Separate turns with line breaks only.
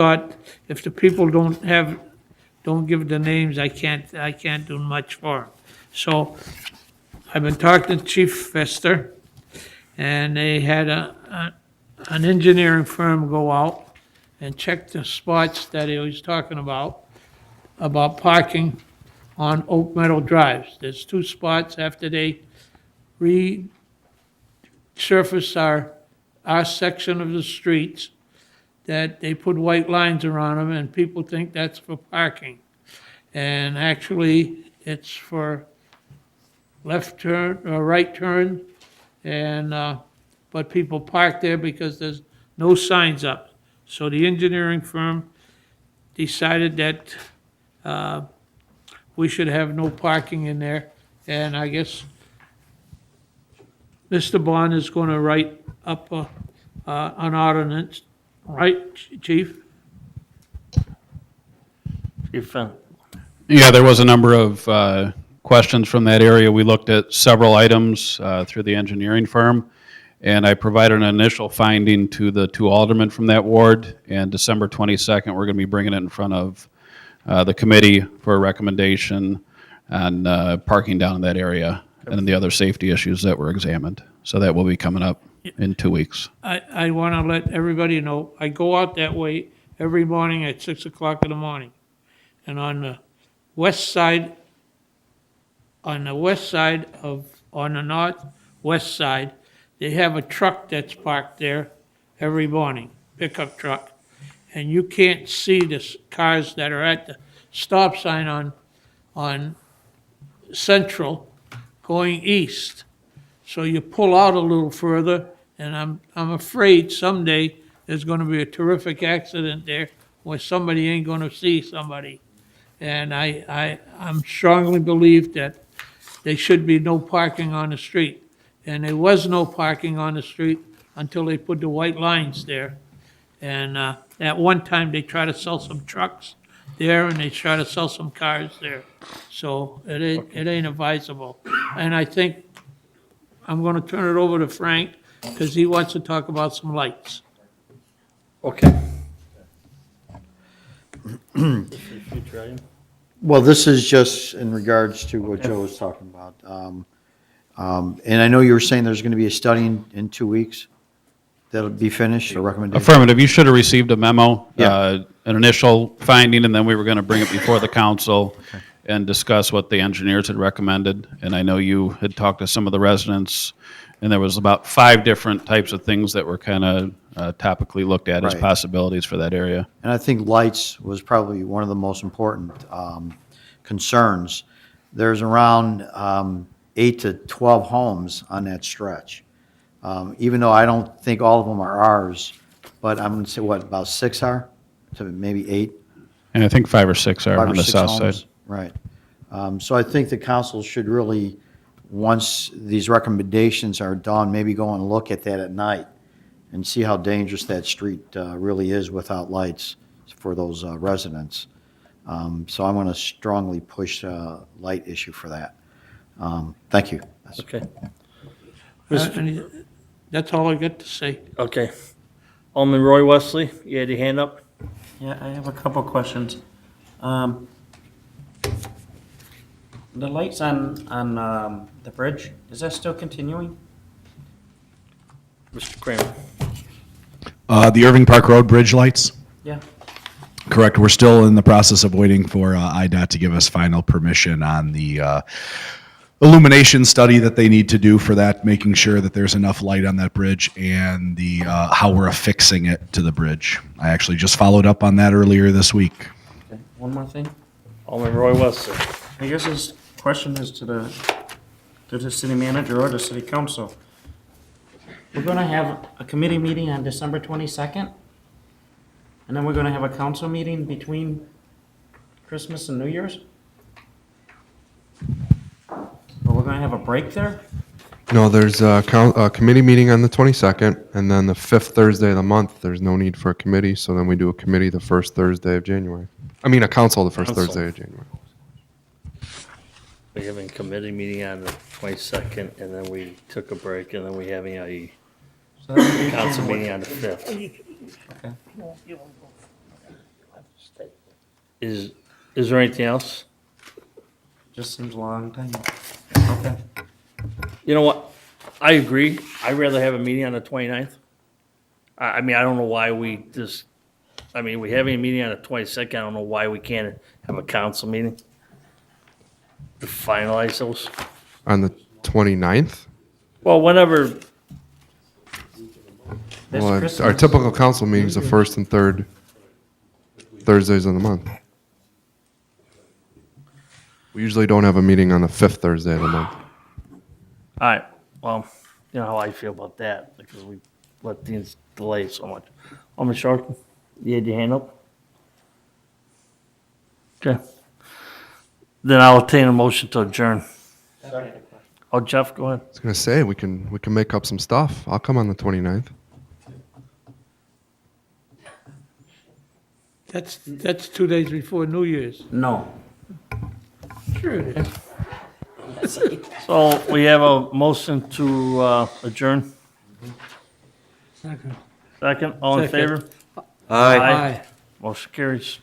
thought if the people don't give the names, I can't do much for them. So I've been talking to Chief Fester, and they had an engineering firm go out and check the spots that he was talking about parking on Oak Meadow Drives. There's two spots after they resurface our section of the streets that they put white lines around them, and people think that's for parking. And actually, it's for left turn or right turn, and, but people park there because there's no signs up. So the engineering firm decided that we should have no parking in there, and I guess Mr. Bond is gonna write up an ordinance, right, Chief?
Yeah, there was a number of questions from that area. We looked at several items through the engineering firm, and I provided an initial finding to the two aldermen from that ward, and December 22nd, we're going to be bringing it in front of the committee for a recommendation on parking down in that area and the other safety issues that were examined. So that will be coming up in 2 weeks.
I want to let everybody know, I go out that way every morning at 6 o'clock in the morning. And on the northwest side, they have a truck that's parked there every morning, pickup truck. And you can't see the cars that are at the stop sign on Central going east. So you pull out a little further, and I'm afraid someday there's gonna be a terrific accident there where somebody ain't gonna see somebody. And I'm strongly believe that there should be no parking on the street. And there was no parking on the street until they put the white lines there. And at one time, they tried to sell some trucks there, and they tried to sell some cars there. So it ain't advisable. And I think I'm gonna turn it over to Frank, because he wants to talk about some lights.
Okay. Well, this is just in regards to what Joe was talking about. And I know you were saying there's going to be a study in 2 weeks that'll be finished, a recommendation?
Affirmative. You should have received a memo,
Yeah.
an initial finding, and then we were going to bring it before the council and discuss what the engineers had recommended. And I know you had talked to some of the residents, and there was about 5 different types of things that were kind of topically looked at as
Right.
possibilities for that area.
And I think lights was probably one of the most important concerns. There's around 8 to 12 homes on that stretch. Even though I don't think all of them are ours, but I'm going to say, what, about 6 are? So maybe 8?
And I think 5 or 6 are
5 or
on the
6
south
homes?
side.
Right. So I think the council should really, once these recommendations are done, maybe go and look at that at night and see how dangerous that street really is without lights for those residents. So I'm going to strongly push a light issue for that. Thank you.
Okay,
That's all I got to say.
okay. Alderman Roy Wesley, you had your hand up?
Yeah, I have a couple questions. The lights on the bridge, is that still continuing?
Mr. Kramer?
The Irving Park Road bridge lights?
Yeah.
Correct. We're still in the process of waiting for IDOT to give us final permission on the illumination study that they need to do for that, making sure that there's enough light on that bridge and the how we're affixing it to the bridge. I actually just followed up on that earlier this week.
Okay, one more thing.
Alderman Roy Wesley.
I guess this question is to the city manager or the city council. We're gonna have a committee meeting on December 22nd, and then we're gonna have a council meeting between Christmas and New Year's? But we're gonna have a break there?
No, there's a committee meeting on the 22nd, and then the 5th Thursday of the month, there's no need for a committee, so then we do a committee the first Thursday of January. I mean, a council the first
Council.
Thursday of January.
We're having a committee meeting on the 22nd, and then we took a break, and then we're having a
So that would be
council
January.
meeting on the 5th.
Okay.
Is there anything else?
Just seems a long time. Okay.
You know what? I agree. I'd rather have a meeting on the 29th. I mean, I don't know why we just, I mean, we have a meeting on the 22nd. I don't know why we can't have a council meeting to finalize those.
On the 29th?
Well, whenever,
This
Well, our
Christmas-
typical council meeting is the first and third Thursdays of the month. We usually don't have a meeting on the fifth Thursday of the month.
all right, well, you know how I feel about that because we let things delay so much. Alderman Sharp, you had your hand up? Okay. Then I'll obtain a motion to adjourn. Oh, Jeff, go ahead.
I was gonna say, we can make up some stuff. I'll come on the 29th.
That's 2 days before New Year's.
No.
Sure it is.
So we have a motion to adjourn.
Second.
Second, all in
Second.
favor?
Aye.
Motion carries.